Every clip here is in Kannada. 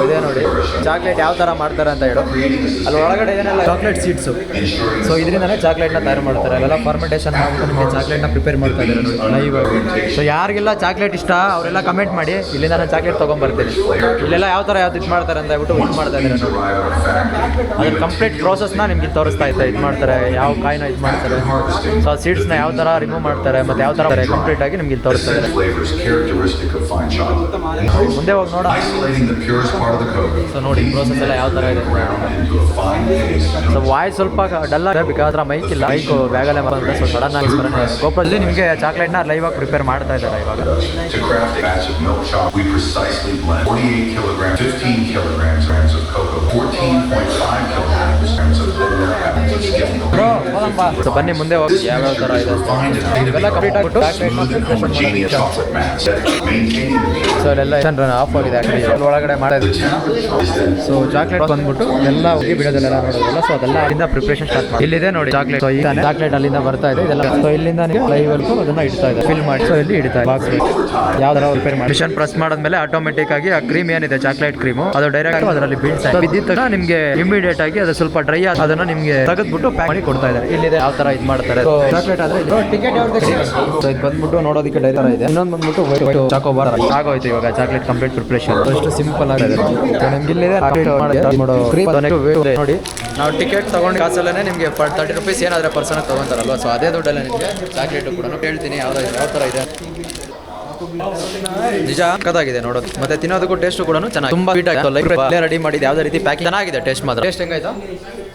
ಇದೇ ನೋಡಿ ಚಾಕ್ಲೇಟ್ ಯಾವ ಥರ ಮಾಡ್ತಾರೆ ಅಂತ ಹೇಳು. ಅಲ್ಲಿ ಒಳಗಡೆ ಏನೆಲ್ಲ ಚಾಕ್ಲೇಟ್ ಸೀಡ್ಸು. ಸೊ ಇದರಿಂದನೇ ಚಾಕ್ಲೇಟ್ನ ತಯಾರು ಮಾಡ್ತಾರೆ. ಅಲ್ಲೆಲ್ಲ ಫಾರ್ಮೆಂಟೇಷನ್ ಮಾಡ್ಬಿಟ್ಟು ನಿಮಗೆ ಚಾಕ್ಲೇಟ್ನ ಪ್ರಿಪೇರ್ ಮಾಡ್ತಾ ಇದ್ದಾರೆ ನೋಡಿ ಲೈವ್ ಆಗಿ. ಸೊ ಯಾರಿಗೆಲ್ಲ ಚಾಕ್ಲೇಟ್ ಇಷ್ಟ ಅವರೆಲ್ಲ ಕಮೆಂಟ್ ಮಾಡಿ, ಇಲ್ಲಿಂದ ನಾನು ಚಾಕ್ಲೇಟ್ ತೊಗೊಂಬರ್ತೀನಿ. ಇಲ್ಲೆಲ್ಲ ಯಾವ ಥರ ಯಾವ್ದು ಇದು ಮಾಡ್ತಾರೆ ಅಂತ ಹೇಳ್ಬಿಟ್ಟು ಇದು ಮಾಡ್ತಾ ಇದ್ದಾರೆ ನೋಡಿ. ಅದ್ರ ಕಂಪ್ಲೀಟ್ ಪ್ರೋಸೆಸ್ನ ನಿಮ್ಗೆ ತೋರಿಸ್ತಾ ಇದ್ದೆ. ಇದು ಮಾಡ್ತಾರೆ, ಯಾವ ಕಾಯಿನ ಇದು ಮಾಡ್ತಾರೆ, ಸೊ ಆ ಸೀಡ್ಸ್ನ ಯಾವ ಥರ ರಿಮೂವ್ ಮಾಡ್ತಾರೆ ಮತ್ತು ಯಾವ ಥರ ಕಂಪ್ಲೀಟಾಗಿ ನಿಮ್ಗೆ ಇಲ್ಲಿ ತೋರಿಸ್ತಾ ಇದ್ದಾರೆ. ಮುಂದೆ ಹೋಗಿ ನೋಡ. ಸೊ ನೋಡಿ ಪ್ರೋಸೆಸ್ ಎಲ್ಲ ಯಾವ ಥರ ಇದೆ. ಸೊ ವಾಯ್ಸ್ ಸ್ವಲ್ಪ ಡಲ್ ಆಗಿದೆ ಬಿಕಾಸ್ ಮೈಕ್ ಇಲ್ಲ. ಮೈಕ್ ಬ್ಯಾಗಲ್ಲೇ ಬರುತ್ತೆ. ಸೊ ಸಡನ್ ಆಗಿ ಗೋಪುರದಲ್ಲಿ ನಿಮಗೆ ಚಾಕ್ಲೇಟ್ನ ಲೈವ್ ಆಗಿ ಪ್ರಿಪೇರ್ ಮಾಡ್ತಾ ಇದ್ದಾರೆ ಇವಾಗ. ಸೊ ಬನ್ನಿ ಮುಂದೆ ಹೋಗಿ ಯಾವ್ಯಾವ ಥರ ಇದೆ ಇವೆಲ್ಲ ಕಂಪ್ಲೀಟ್ ಆಗಿಬಿಟ್ಟು ಸೊ ಇಲ್ಲೆಲ್ಲ ಆಫ್ ಆಗಿದೆ ಆ್ಯಕ್ಚುಲಿ ಒಳಗಡೆ ಮಾಡೋದು. ಸೊ ಚಾಕ್ಲೇಟ್ ಬಂದ್ಬಿಟ್ಟು ಎಲ್ಲ ಹೋಗಿ ಬಿಡೋದೆಲ್ಲ ನೋಡೋದಲ್ಲ. ಸೊ ಅದೆಲ್ಲ ಅಲ್ಲಿಂದ ಪ್ರಿಪ್ರೇಷನ್ ಸ್ಟಾರ್ಟ್ ಮಾಡಿ. ಇಲ್ಲಿದೆ ನೋಡಿ ಚಾಕ್ಲೇಟ್. ಸೊ ಈಗ ಚಾಕ್ಲೇಟ್ ಅಲ್ಲಿಂದ ಬರ್ತಾ ಇದೆ ಇದೆಲ್ಲ. ಸೊ ಇಲ್ಲಿಂದ ಲೈವ್ ವರ್ಗು ಅದನ್ನ ಇಡ್ತಾ ಇದೆ, ಫಿಲ್ ಮಾಡಿ. ಸೊ ಇಲ್ಲಿ ಇಡ್ತಾ ಇದೆ ಬಾಕ್ಸ್ ಯಾವ ಥರ ಪ್ರಿಪೇರ್ ಮಾಡಿ. ಮಿಷನ್ ಪ್ರೆಸ್ ಮಾಡಿದ್ಮೇಲೆ ಆಟೋಮೆಟಿಕ್ ಆಗಿ ಆ ಕ್ರೀಮ್ ಏನಿದೆ ಚಾಕ್ಲೇಟ್ ಕ್ರೀಮು ಅದು ಡೈರೆಕ್ಟ್ ಅದರಲ್ಲಿ ಬೀಳ್ತಾ ಇದೆ. ಬಿದ್ದಿದ ತಕ್ಷಣ ನಿಮಗೆ ಇಮಿಡಿಯೇಟ್ ಆಗಿ ಅದು ಸ್ವಲ್ಪ ಡ್ರೈ ಆಗಿ ಅದನ್ನ ನಿಮಗೆ ತೆಗೆದ್ಬಿಟ್ಟು ಪ್ಯಾಕ್ ಮಾಡಿ ಕೊಡ್ತಾ ಇದ್ದಾರೆ. ಇಲ್ಲಿದೆ ಯಾವ ಥರ ಇದು ಮಾಡ್ತಾರೆ. ಚಾಕ್ಲೇಟ್ ಆದ್ರೆ ಟಿಕೆಟ್ ಯಾವ್ದು. ಸೊ ಇದು ಬಂದ್ಬಿಟ್ಟು ನೋಡೋದಕ್ಕೆ ಡೈ ಥರ ಇದೆ. ಇನ್ನೊಂದು ಬಂದ್ಬಿಟ್ಟು ಚಾಕೋಬಾರ್ ಆಗೋಯ್ತು ಇವಾಗ ಚಾಕ್ಲೇಟ್ ಕಂಪ್ಲೀಟ್ ಪ್ರಿಪರೇಷನ್. ಅಷ್ಟು ಸಿಂಪಲ್ ಆಗಿದೆ. ನಿಮ್ಗೆ ಇಲ್ಲಿದೆ ನೋಡಿ. ನಾವು ಟಿಕೆಟ್ ತಗೊಂಡು ಕಾಸಲ್ಲೇ ನಿಮಗೆ 30 ರೂಪೀಸ್ ಏನಾದರೆ ಪರ್ಸನ್ ತೊಗೊತಾರಲ್ವ. ಸೊ ಅದೇ ದುಡ್ಡಲ್ಲೇ ನಿಮಗೆ ಚಾಕ್ಲೇಟು ಕೂಡ ಹೇಳ್ತೀನಿ ಯಾವ ಥರ ಇದೆ. ನಿಜ ಕದಾಗಿದೆ ನೋಡೋದು ಮತ್ತೆ ತಿನ್ನೋದಕ್ಕೂ ಟೇಸ್ಟ್ ಕೂಡ ಚೆನ್ನಾಗಿ ತುಂಬಾ ಸ್ವೀಟ್ ಆಗಿದೆ. ಲೈಕ್ ರೆಡಿ ಮಾಡಿದ್ದು ಯಾವುದೇ ರೀತಿ ಪ್ಯಾಕಿಂಗ್ ಚೆನ್ನಾಗಿದೆ. ಟೇಸ್ಟ್ ಮಾತ್ರ ಟೇಸ್ಟ್ ಹೆಂಗಾಯ್ತು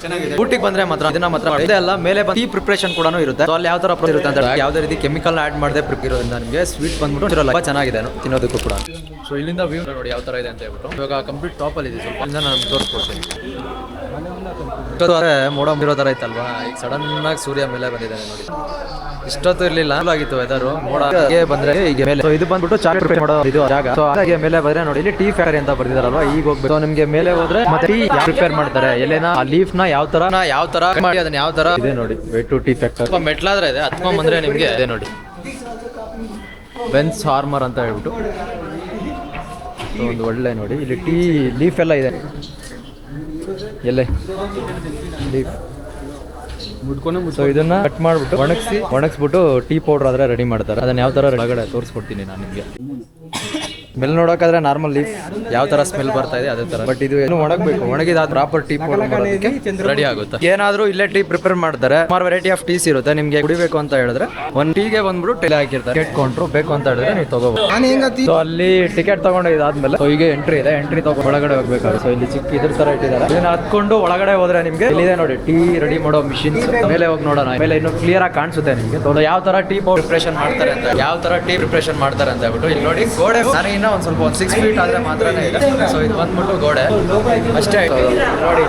ಚೆನ್ನಾಗಿದೆ. ಊಟಿಗೆ ಬಂದ್ರೆ ಮಾತ್ರ ಅದನ್ನ ಮಾತ್ರ ಇದೆಲ್ಲ ಮೇಲೆ ಟೀ ಪ್ರಿಪರೇಷನ್ ಕೂಡ ಇರುತ್ತೆ. ಅಲ್ಲಿ ಯಾವ ತರ ಇರುತ್ತೆ ಅಂತ ಯಾವುದೇ ರೀತಿ ಕೆಮಿಕಲ್ ಆಡ್ ಮಾಡದೆ ಇರೋದ್ರಿಂದ ನಿಮಗೆ ಸ್ವೀಟ್ ಬಂದ್ಬಿಟ್ಟು ಇರಲ್ಲ ಚೆನ್ನಾಗಿದೆ ತಿನ್ನೋದಕ್ಕೂ ಕೂಡ. ಸೊ ಇಲ್ಲಿಂದ ವ್ಯೂ ನೋಡಿ ಯಾವ ತರ ಇದೆ ಅಂತ ಹೇಳ್ಬಿಟ್ಟು ಇವಾಗ ಕಂಪ್ಲೀಟ್ ಟಾಪ್ ಅಲ್ಲಿ ಇದೆ. ಸ್ವಲ್ಪ ನಾನು ತೋರಿಸ್ಕೊಡ್ತೀನಿ. ಮೋಡ ಇರೋ ತರ ಇತ್ತಲ್ವಾ, ಈಗ ಸಡನ್ ಆಗಿ ಸೂರ್ಯ ಮೇಲೆ ಬಂದಿದ್ದಾನೆ ನೋಡಿ. ಇಷ್ಟೊತ್ತು ಇರ್ಲಿಲ್ಲ ಆಗಿತ್ತು ವೆದರು. ಮೋಡ ಬಂದ್ರೆ ಈಗ ಮೇಲೆ. ಇದು ಬಂದ್ಬಿಟ್ಟು ಚಾಕ್ಲೇಟ್ ಪ್ರಿಪೇರ್ ಮಾಡೋ ಇದು ಜಾಗ. ಸೊ ಹಾಗೆ ಮೇಲೆ ಬಂದ್ರೆ ನೋಡಿ ಇಲ್ಲಿ ಟೀ ಫ್ಯಾಕ್ಟರಿ ಅಂತ ಬರ್ದಿದಾರಲ್ವಾ, ಈಗ ಹೋಗ್ಬೇಕು. ನಿಮ್ಗೆ ಮೇಲೆ ಹೋದ್ರೆ ಮತ್ತೆ ಟೀ ಪ್ರಿಪೇರ್ ಮಾಡ್ತಾರೆ. ಎಲೆನ ಆ ಲೀಫ್ ನ ಯಾವ ತರ ಮಾಡಿ ಅದನ್ನ ಯಾವ ತರ ಇದೆ ನೋಡಿ. ವೆಟ್ ಟು ಟೀ ಫ್ಯಾಕ್ಟರಿ ಸ್ವಲ್ಪ ಮೆಟ್ಲಾದ್ರೆ ಇದೆ. ಹತ್ಕೊಂಡ್ ಬಂದ್ರೆ ನಿಮ್ಗೆ ಇದೆ ನೋಡಿ ಬೆನ್ಸ್ ಹಾರ್ಮರ್ ಅಂತ ಹೇಳ್ಬಿಟ್ಟು ಒಂದು ಒಳ್ಳೆ ನೋಡಿ. ಇಲ್ಲಿ ಟೀ ಲೀಫ್ ಎಲ್ಲ ಇದೆ. ಎಲ್ಲೇ ಲೀಫ್. ಸೊ ಇದನ್ನ ಕಟ್ ಮಾಡ್ಬಿಟ್ಟು ಒಣಗಿಸ್ಬಿಟ್ಟು ಟೀ ಪೌಡರ್ ಆದ್ರೆ ರೆಡಿ ಮಾಡ್ತಾರೆ. ಅದನ್ನ ಯಾವ ತರ ಒಳಗಡೆ ತೋರಿಸ್ಕೊಡ್ತೀನಿ ನಾನು ನಿಮ್ಗೆ. ಸ್ಮೆಲ್ ನೋಡೋಕಾದ್ರೆ ನಾರ್ಮಲ್ ಲೀಫ್ ಯಾವ ತರ ಸ್ಮೆಲ್ ಬರ್ತಾ ಇದೆ ಅದೇ ತರ. ಬಟ್ ಇದು ಏನು ಒಣಗಬೇಕು. ಒಣಗಿದ ಪ್ರಾಪರ್ ಟೀ ಪೌಡರ್ ರೆಡಿ ಆಗುತ್ತೆ. ಏನಾದ್ರೂ ಇಲ್ಲೇ ಟೀ ಪ್ರಿಪೇರ್ ಮಾಡ್ತಾರೆ. ಸುಮಾರು ವೆರೈಟಿ ಆಫ್ ಟೀಸ್ ಇರುತ್ತೆ. ನಿಮ್ಗೆ ಕುಡಿಬೇಕು ಅಂತ ಹೇಳಿದ್ರೆ ಒಂದ್ ಟೀಗೆ ಬಂದ್ಬಿಟ್ಟು ಟೆಲೆ ಹಾಕಿರ್ತಾರೆ. ಟಿಕೆಟ್ ಕೊಂಡ್ರು ಬೇಕು ಅಂತ ಹೇಳಿದ್ರೆ ನೀವು ತಗೋಬಹುದು. ಸೊ ಅಲ್ಲಿ ಟಿಕೆಟ್ ತಗೊಂಡು ಇದಾದ್ಮೇಲೆ ಈಗ ಎಂಟ್ರಿ ಇದೆ. ಎಂಟ್ರಿ ತಗೊಂಡು ಒಳಗಡೆ ಹೋಗ್ಬೇಕಾದ್ರೆ ಸೊ ಇಲ್ಲಿ ಚಿಕ್ಕ ಇದ್ರ ತರ ಇಟ್ಟಿದ್ದಾರೆ. ಇದನ್ನ ಹತ್ಕೊಂಡು ಒಳಗಡೆ ಹೋದ್ರೆ ನಿಮ್ಗೆ ಇಲ್ಲಿದೆ ನೋಡಿ ಟೀ ರೆಡಿ ಮಾಡೋ ಮಿಷಿನ್ಸ್. ಮೇಲೆ ಹೋಗಿ ನೋಡೋಣ. ಮೇಲೆ ಇನ್ನು ಕ್ಲಿಯರ್ ಆಗಿ ಕಾಣಿಸುತ್ತೆ ನಿಮ್ಗೆ ಯಾವ ತರ ಟೀ ಪೌಡರ್ ಪ್ರಿಪರೇಷನ್ ಮಾಡ್ತಾರೆ ಅಂತ. ಯಾವ ತರ ಟೀ ಪ್ರಿಪರೇಷನ್ ಮಾಡ್ತಾರೆ ಅಂತ ಹೇಳ್ಬಿಟ್ಟು ಇಲ್ಲಿ ನೋಡಿ ಗೋಡೆ ಒಂದ್ ಸ್ವಲ್ಪ 6 ಫೀಟ್ ಆದ್ರೆ ಮಾತ್ರನೇ ಇದೆ. ಸೊ ಇದು ಬಂದ್ಬಿಟ್ಟು ಗೋಡೆ ಅಷ್ಟೇ ನೋಡಿ.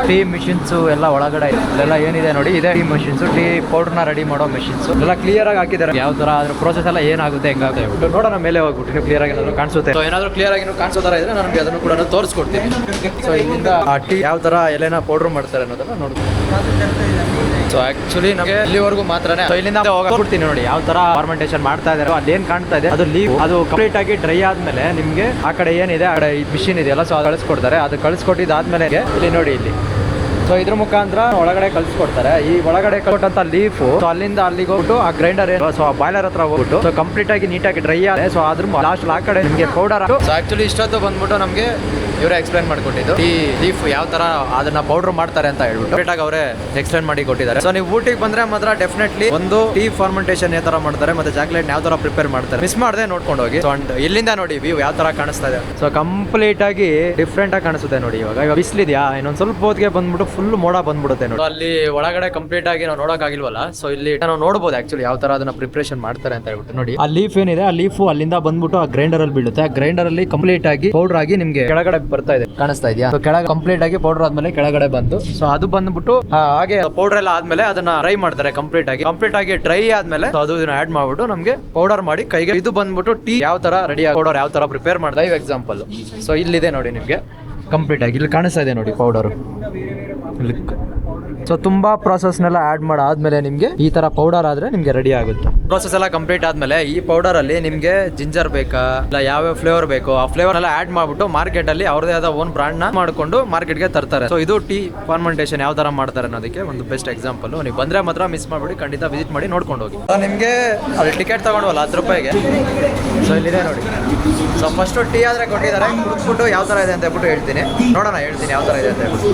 ಟೀ ಮಿಷಿನ್ಸ್ ಎಲ್ಲ ಒಳಗಡೆ ಇಲ್ಲೆಲ್ಲ ಏನಿದೆ ನೋಡಿ. ಇದೇ ಟೀ ಮಿಷಿನ್ಸ್, ಟೀ ಪೌಡರ್ನ ರೆಡಿ ಮಾಡೋ ಮಿಷಿನ್ಸ್ ಎಲ್ಲ ಕ್ಲಿಯರ್ ಆಗಿ ಹಾಕಿದ್ದಾರೆ. ಯಾವ ತರ ಅದ್ರ ಪ್ರೋಸೆಸ್ ಎಲ್ಲ ಏನಾಗುತ್ತೆ ಹೆಂಗಾಗುತ್ತೆ ಹೇಳ್ಬಿಟ್ಟು ನೋಡೋಣ. ಮೇಲೆ ಹೋಗ್ಬಿಟ್ಟು ಕ್ಲಿಯರ್ ಆಗಿ ಏನಾದ್ರು ಕಾಣಿಸುತ್ತೆ. ಸೊ ಏನಾದ್ರು ಕ್ಲಿಯರ್ ಆಗಿ ಕಾಣಿಸೋ ತರ ಇದ್ರೆ ನನಗೆ ಅದನ್ನು ಕೂಡ ತೋರಿಸ್ಕೊಡ್ತೀನಿ. ಸೊ ಇಲ್ಲಿಂದ ಆ ಟೀ ಯಾವ ತರ ಎಲೆನ ಪೌಡರ್ ಮಾಡ್ತಾರೆ ಅನ್ನೋದನ್ನ ನೋಡ್ತೀನಿ. ಸೊ ಆಕ್ಚುಲಿ ನಮಗೆ ಇಲ್ಲಿವರೆಗೂ ಮಾತ್ರನೇ. ಸೊ ಇಲ್ಲಿಂದ ಹೋಗ್ಬಿಡ್ತೀನಿ ನೋಡಿ ಯಾವ ತರ ಫಾರ್ಮೆಂಟೇಷನ್ ಮಾಡ್ತಾ ಇದಾರೆ. ಅದೇನ್ ಕಾಣ್ತಾ ಇದೆ ಅದು ಲೀವ್. ಅದು ಕಂಪ್ಲೀಟ್ ಆಗಿ ಡ್ರೈ ಆದ್ಮೇಲೆ ನಿಮ್ಗೆ ಆ ಕಡೆ ಏನಿದೆ ಆ ಕಡೆ ಮಿಷಿನ್ ಇದೆಯಲ್ಲ ಸೊ ಅದು ಕಳಿಸ್ಕೊಡ್ತಾರೆ. ಅದು ಕಳಿಸ್ಕೊಟ್ಟಿದ್ದಾದ್ಮೇಲೆ ಇಲ್ಲಿ ನೋಡಿ ಇಲ್ಲಿ. ಸೊ ಇದ್ರ ಮುಖಾಂತರ ಒಳಗಡೆ ಕಳ್ಸಿಕೊಡ್ತಾರೆ. ಈ ಒಳಗಡೆ ಕೊಟ್ಟಂತ ಲೀಫ್ ಸೊ ಅಲ್ಲಿಂದ ಅಲ್ಲಿಗೆ ಹೋಗ್ಬಿಟ್ಟು ಆ ಗ್ರೈಂಡರ್ ಸೊ ಆ ಬಾಯ್ಲರ್ ಹತ್ರ ಹೋಗ್ಬಿಟ್ಟು ಸೊ ಕಂಪ್ಲೀಟ್ ಆಗಿ ನೀಟಾಗಿ ಡ್ರೈ ಆಗಿದೆ. ಸೊ ಅದ್ರ ಲಾಸ್ಟ್ ಆ ಕಡೆ ನಿಮಗೆ ಪೌಡರ್. ಸೊ ಆಕ್ಚುಲಿ ಇಷ್ಟೊತ್ತು ಬಂದ್ಬಿಟ್ಟು ನಮಗೆ ಇವರೇ ಎಕ್ಸ್ಪ್ಲೈನ್ ಮಾಡ್ಕೊಟ್ಟಿದ್ದು ಈ ಲೀಫ್ ಯಾವ ತರ ಅದನ್ನ ಪೌಡರ್ ಮಾಡ್ತಾರೆ ಅಂತ ಹೇಳ್ಬಿಟ್ಟು ಕರೆಕ್ಟಾಗಿ ಅವರೇ ಎಕ್ಸ್ಪ್ಲೈನ್ ಮಾಡಿ ಕೊಟ್ಟಿದ್ದಾರೆ. ಸೊ ನೀವು ಊಟಿಗೆ ಬಂದ್ರೆ ಮಾತ್ರ ಡೆಫಿನೆಟ್ಲಿ ಒಂದು ಟೀ ಫಾರ್ಮೆಂಟೇಷನ್ ಯಾವ ತರ ಮಾಡ್ತಾರೆ ಮತ್ತೆ ಚಾಕ್ಲೇಟ್ ಯಾವ ತರ ಪ್ರಿಪೇರ್ ಮಾಡ್ತಾರೆ ಮಿಸ್ ಮಾಡದೆ ನೋಡ್ಕೊಂಡು ಹೋಗಿ. ಸೊ ಇಲ್ಲಿಂದ ನೋಡಿ ವ್ಯೂ ಯಾವ ತರ ಕಾಣಿಸ್ತಾ ಇದೆ. ಸೊ ಕಂಪ್ಲೀಟ್ ಆಗಿ ಡಿಫ್ರೆಂಟ್ ಆಗಿ ಕಾಣಿಸುತ್ತೆ ನೋಡಿ. ಇವಾಗ ಬಿಸಿಲಿದ್ಯಾ, ಇನ್ನೊಂದ್ ಸ್ವಲ್ಪ ಹೊತ್ತಿಗೆ ಬಂದ್ಬಿಟ್ಟು ಫುಲ್ ಮೋಡ ಬಂದ್ಬಿಡುತ್ತೆ ನೋಡಿ. ಅಲ್ಲಿ ಒಳಗಡೆ ಕಂಪ್ಲೀಟ್ ಆಗಿ ನಾವು ನೋಡಕ್ ಆಗಿಲ್ವಲ್ಲ. ಸೊ ಇಲ್ಲಿ ನಾವು ನೋಡಬಹುದು ಆಕ್ಚುಲಿ ಯಾವ ತರ ಅದನ್ನ ಪ್ರಿಪರೇಷನ್ ಮಾಡ್ತಾರೆ ಅಂತ ಹೇಳ್ಬಿಟ್ಟು ನೋಡಿ. ಆ ಲೀಫ್ ಏನಿದೆ ಆ ಲೀಫ್ ಅಲ್ಲಿಂದ ಬಂದ್ಬಿಟ್ಟು ಆ ಗ್ರೈಂಡರ್ ಅಲ್ಲಿ ಬೀಳುತ್ತೆ. ಆ ಗ್ರೈಂಡರ್ ಅಲ್ಲಿ ಕಂಪ್ಲೀಟ್ ಆಗಿ ಪೌಡರ್ ಆಗಿ ನಿಮ್ಗೆ ಕೆಳಗಡೆ ಬರ್ತಾ ಇದೆ. ಕಾಣಿಸ್ತಾ ಇದೆಯಾ? ಸೊ ಕೆಳಗೆ ಕಂಪ್ಲೀಟ್ ಆಗಿ ಪೌಡರ್ ಆದ್ಮೇಲೆ ಕೆಳಗಡೆ ಬಂತು. ಸೊ ಅದು ಬಂದ್ಬಿಟ್ಟು ಹಾಗೆ ಪೌಡರ್ ಎಲ್ಲ ಆದ್ಮೇಲೆ ಅದನ್ನ ಡ್ರೈ ಮಾಡ್ತಾರೆ. ಕಂಪ್ಲೀಟ್ ಆಗಿ ಡ್ರೈ ಆದ್ಮೇಲೆ ಅದು ಆಡ್ ಮಾಡ್ಬಿಟ್ಟು ನಮ್ಗೆ ಪೌಡರ್ ಮಾಡಿ ಕೈಗೆ. ಇದು ಬಂದ್ಬಿಟ್ಟು ಟೀ ಯಾವ ತರ ರೆಡಿ ಪೌಡರ್ ಯಾವ ತರ ಪ್ರಿಪೇರ್ ಮಾಡ್ತಾರೆ ಲೈವ್ ಎಕ್ಸಾಂಪಲ್. ಸೊ ಇಲ್ಲಿದೆ ನೋಡಿ ನಿಮ್ಗೆ ಕಂಪ್ಲೀಟ್ ಆಗಿ ಇಲ್ಲಿ ಕಾಣಿಸ್ತಾ ಇದೆ ನೋಡಿ ಪೌಡರ್. ಸೊ ತುಂಬಾ ಪ್ರಾಸೆಸ್ನೆಲ್ಲ ಆ್ಯಡ್ ಮಾಡಾದ್ಮೇಲೆ ನಿಮಗೆ ಈ ತರ ಪೌಡರ್ ಆದ್ರೆ ನಿಮಗೆ ರೆಡಿ ಆಗುತ್ತೆ. ಪ್ರೋಸೆಸ್ ಎಲ್ಲ ಕಂಪ್ಲೀಟ್ ಆದ್ಮೇಲೆ ಈ ಪೌಡರ್ ಅಲ್ಲಿ ನಿಮಗೆ ಜಿಂಜರ್ ಬೇಕಾ ಇಲ್ಲ ಯಾವ ಫ್ಲೇವರ್ ಬೇಕೋ ಆ ಫ್ಲೇವರ್ ಎಲ್ಲ ಆಡ್ ಮಾಡ್ಬಿಟ್ಟು ಮಾರ್ಕೆಟ್ ಅಲ್ಲಿ ಅವ್ರದೇ ಆದ ಓನ್ ಬ್ರಾಂಡ್ ನ ಮಾಡ್ಕೊಂಡು ಮಾರ್ಕೆಟ್ಗೆ ತರ್ತಾರೆ. ಸೊ ಇದು ಟೀ ಫರ್ಮೆಂಟೇಷನ್ ಯಾವ ತರ ಮಾಡ್ತಾರೆ ಅನ್ನೋದಕ್ಕೆ ಒಂದು ಬೆಸ್ಟ್ ಎಕ್ಸಾಂಪಲ್. ನೀವು ಬಂದ್ರೆ ಮಾತ್ರ ಮಿಸ್ ಮಾಡ್ಬಿಡಿ, ಖಂಡಿತ ವಿಸಿಟ್ ಮಾಡಿ ನೋಡ್ಕೊಂಡು ಹೋಗಿ. ನಿಮಗೆ ಅಲ್ಲಿ ಟಿಕೆಟ್ ತಗೊಂಡ್ವಲ್ಲ 10 ರೂಪಾಯಿಗೆ. ಸೊ ಇಲ್ಲಿದೆ ನೋಡಿ. ಸೊ ಫಸ್ಟ್ ಟೀ ಆದ್ರೆ ಕೊಟ್ಟಿದ್ದಾರೆ, ಕುಡಿದ್ಬಿಟ್ಟು ಯಾವ ತರ ಇದೆ ಅಂತ ಹೇಳ್ಬಿಟ್ಟು ಹೇಳ್ತೀನಿ. ನೋಡೋಣ, ಹೇಳ್ತೀನಿ ಯಾವ ತರ ಇದೆ ಅಂತ ಹೇಳ್ಬಿಟ್ಟು.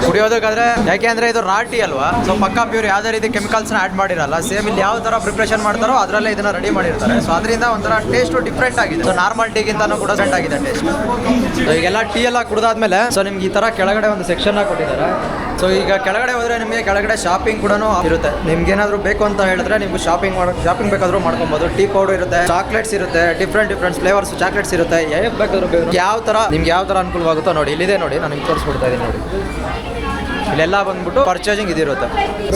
ಕುಡಿಯೋದಕ್ಕಾದ್ರೆ ಯಾಕೆ ಅಂದ್ರೆ ಇದು ರಾ ಟೀ ಅಲ್ವಾ, ಸೊ ಪಕ್ಕಾ ಪ್ಯೂರ್, ಯಾವುದೇ ರೀತಿ ಕೆಮಿಕಲ್ಸ್ ನ ಆಡ್ ಮಾಡಿರಲ್ಲ. ಸೇಮ್ ಇಲ್ಲಿ ಯಾವ ತರ ಪ್ರಿಪರೇಷನ್ ಮಾಡ್ತಾರೋ ಅದರಲ್ಲೇ ಇದನ್ನ ರೆಡಿ ಮಾಡಿರ್ತಾರೆ. ಸೊ ಅದರಿಂದ ಒಂಥರ ಟೇಸ್ಟ್ ಡಿಫ್ರೆಂಟ್ ಆಗಿದೆ. ಸೊ ನಾರ್ಮಲ್ ಟೀಗಿಂತಾನು ಕೂಡ ಡಿಫ್ರೆಂಟ್ ಆಗಿದೆ ಟೇಸ್ಟ್. ಸೊ ಈಗೆಲ್ಲ ಟೀ ಎಲ್ಲ ಕುಡಿದಾದ್ಮೇಲೆ ಸೊ ನಿಮ್ಗೆ ಈ ತರ ಕೆಳಗಡೆ ಒಂದು ಸೆಕ್ಷನ್ ಕೊಟ್ಟಿದ್ದಾರೆ. ಸೊ ಈಗ ಕೆಳಗಡೆ ಹೋದ್ರೆ ನಿಮಗೆ ಕೆಳಗಡೆ ಶಾಪಿಂಗ್ ಕೂಡ ಇರುತ್ತೆ. ನಿಮ್ಗೆ ಏನಾದ್ರು ಬೇಕು ಅಂತ ಹೇಳಿದ್ರೆ ನೀವು ಶಾಪಿಂಗ್ ಬೇಕಾದ್ರೂ ಮಾಡ್ಕೊಬಹುದು. ಟೀ ಪೌಡರ್ ಇರುತ್ತೆ, ಚಾಕ್ಲೇಟ್ಸ್ ಇರುತ್ತೆ, ಡಿಫ್ರೆಂಟ್ ಫ್ಲೇವರ್ಸ್ ಚಾಕ್ಲೇಟ್ಸ್ ಇರುತ್ತೆ. ಬೇಕಾದ್ರೂ ಯಾವ ತರ ನಿಮ್ಗೆ ಯಾವ ತರ ಅನುಕೂಲವಾಗುತ್ತೋ ನೋಡಿ. ಇಲ್ಲಿದೆ ನೋಡಿ, ನಾನು ನಿಮ್ಗೆ ತೋರಿಸ್ಬಿಡ್ತಾ ಇದ್ದೀನಿ ನೋಡಿ. ಇಲ್ಲೆಲ್ಲ ಬಂದ್ಬಿಟ್ಟು ಪರ್ಚೇಸಿಂಗ್ ಇದಿರುತ್ತೆ.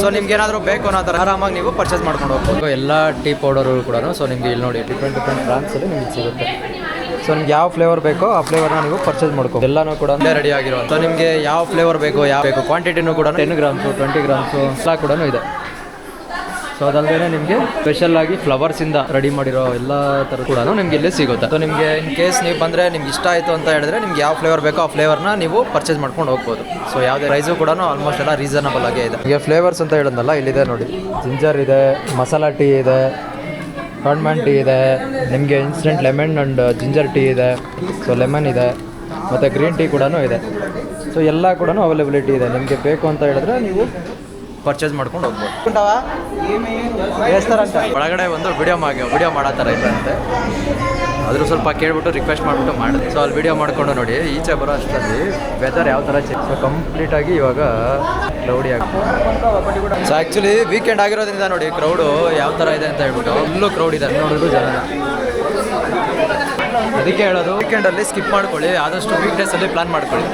ಸೊ ನಿಮ್ಗೆ ಏನಾದರೂ ಬೇಕು ಅನ್ನೋ ಥರ ಆರಾಮಾಗಿ ನೀವು ಪರ್ಚೇಸ್ ಮಾಡ್ಕೊಂಡು ಹೋಗ್ಬೋದು. ಎಲ್ಲ ಟೀ ಪೌಡರು ಕೂಡ ಸೊ ನಿಮಗೆ ಇಲ್ಲಿ ನೋಡಿ ಡಿಫ್ರೆಂಟ್ ಬ್ರಾಂಡ್ಸಲ್ಲಿ ನಿಮ್ಗೆ ಸಿಗುತ್ತೆ. ಸೊ ನಿಮ್ಗೆ ಯಾವ ಫ್ಲೇವರ್ ಬೇಕೋ ಆ ಫ್ಲೇವರ್ನ ನೀವು ಪರ್ಚೇಸ್ ಮಾಡ್ಕೋ. ಎಲ್ಲನೂ ಕೂಡ ರೆಡಿ ಆಗಿರೋ. ಸೊ ನಿಮಗೆ ಯಾವ ಫ್ಲೇವರ್ ಬೇಕೋ ಯಾವ ಬೇಕು ಕ್ವಾಂಟಿಟಿನೂ ಕೂಡ 10 ಗ್ರಾಮ್ಸು 20 ಗ್ರಾಮ್ಸು ಎಲ್ಲ ಕೂಡ ಇದೆ. ಸೊ ಅದಲ್ಲದೆ ನಿಮಗೆ ಸ್ಪೆಷಲ್ ಆಗಿ ಫ್ಲವರ್ಸಿಂದ ರೆಡಿ ಮಾಡಿರೋ ಎಲ್ಲ ಥರ ಕೂಡ ನಿಮ್ಗೆ ಇಲ್ಲಿ ಸಿಗುತ್ತೆ. ಸೊ ನಿಮಗೆ ಇನ್ ಕೇಸ್ ನೀವು ಬಂದರೆ ನಿಮ್ಗೆ ಇಷ್ಟ ಆಯಿತು ಅಂತ ಹೇಳಿದ್ರೆ ನಿಮ್ಗೆ ಯಾವ ಫ್ಲೇವರ್ ಬೇಕೋ ಆ ಫ್ಲೇವರ್ನ ನೀವು ಪರ್ಚೇಸ್ ಮಾಡ್ಕೊಂಡು ಹೋಗ್ಬೋದು. ಸೊ ಯಾವುದೇ ಪ್ರೈಸು ಕೂಡ ಆಲ್ಮೋಸ್ಟ್ ಎಲ್ಲ ರೀಸನಬಲ್ ಆಗೇ ಇದೆ. ಈಗ ಫ್ಲೇವರ್ಸ್ ಅಂತ ಹೇಳಿದ್ನಲ್ಲ, ಇಲ್ಲಿದೆ ನೋಡಿ. ಜಿಂಜರ್ ಇದೆ, ಮಸಾಲಾ ಟೀ ಇದೆ, ಕಾನ್ಮನ್ ಟೀ ಇದೆ, ನಿಮಗೆ instant lemon and ginger tea ಇದೆ. ಸೊ ಲೆಮನ್ ಇದೆ, ಮತ್ತು ಗ್ರೀನ್ ಟೀ ಕೂಡ ಇದೆ. ಸೊ ಎಲ್ಲ ಕೂಡ ಅವೈಲಬಿಲಿಟಿ ಇದೆ. ನಿಮಗೆ ಬೇಕು ಅಂತ ಹೇಳಿದ್ರೆ ನೀವು ಪರ್ಚೇಸ್ ಮಾಡ್ಕೊಂಡು ಹೋಗ್ಬೋದು. ಒಳಗಡೆ ಒಂದು ವಿಡಿಯೋ ಮಾಡೋ ಥರ ಇದ್ದಂತೆ, ಆದರೂ ಸ್ವಲ್ಪ ಕೇಳ್ಬಿಟ್ಟು ರಿಕ್ವೆಸ್ಟ್ ಮಾಡಿಬಿಟ್ಟು ಮಾಡಿದೆ. ಸೊ ಅಲ್ಲಿ ವಿಡಿಯೋ ಮಾಡಿಕೊಂಡು ನೋಡಿ. ಈಚೆ ಬರೋ ಅಷ್ಟರಲ್ಲಿ ವೆದರ್ ಯಾವ ಥರ ಚೇಂಜ್. ಸೊ ಕಂಪ್ಲೀಟಾಗಿ ಇವಾಗ ಕ್ರೌಡಿ ಆಗುತ್ತೆ. ಸೊ ಆ್ಯಕ್ಚುಲಿ ವೀಕೆಂಡ್ ಆಗಿರೋದ್ರಿಂದ ನೋಡಿ ಕ್ರೌಡು ಯಾವ ಥರ ಇದೆ ಅಂತ ಹೇಳ್ಬಿಟ್ಟು ಫುಲ್ಲು ಕ್ರೌಡ್ ಇದೆ ನೋಡಿದ್ರು ಜನ. ಅದಕ್ಕೆ ಹೇಳೋದು ವೀಕೆಂಡಲ್ಲಿ ಸ್ಕಿಪ್ ಮಾಡ್ಕೊಳ್ಳಿ, ಆದಷ್ಟು ವೀಕ್ ಡೇಸಲ್ಲಿ ಪ್ಲಾನ್ ಮಾಡ್ಕೊಳ್ಳಿ.